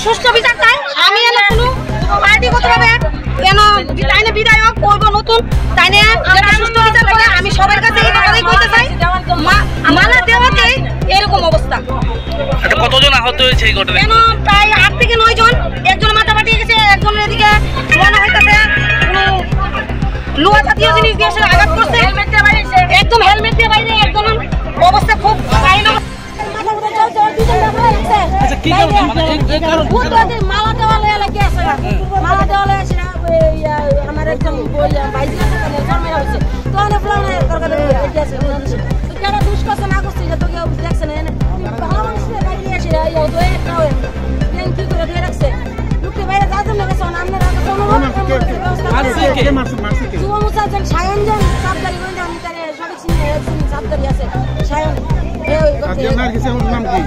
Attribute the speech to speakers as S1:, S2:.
S1: সুষ্ঠু বিচার চাই। আমি এনে কোনো পার্টিগতভাবে কেন তাইনে বিধায়ক করব নতুন তাইনে যেটা সুষ্ঠু বিচার করে আমি সবার কাছে এই কথাই কইতে চাই। মালা দেওয়াতে এরকম অবস্থা।
S2: আচ্ছা কতজন আহত হয়েছে এই ঘটনায়?
S1: কেন প্রায় 8 থেকে 9 জন। একজন মাথা ফাটিয়ে গেছে, একজনের এদিকে মনে হইতাছে কোনো লোহা জাতীয় জিনিস দিয়ে সে আঘাত করছে। হেলমেট দিয়ে বাইরে একদম হেলমেট দিয়ে বাইরে একদম অবস্থা খুব কাহিল।
S2: আচ্ছা কি কারণ মানে এই কারণ
S1: মালা দেওয়া লাগে আছে মালা দেওয়া আছে আমার একদম বাইরে জন্মে হয়েছে তো অনেক ফ্লাউনে দরকার আছে তো যারা দুষ্কর্ষ না করছে তো কেউ দেখছে না ভালো মানুষের বাইরে আসে কি করে দিয়ে রাখছে লোককে বাইরে যাতে না গেছে আপনারা যুব মুসাজন সায়ন যান সাবধারি করে আমি তারে সঠিক চিনি সাবধারি আছে সায়ন
S3: আপনার কিছু নাম কি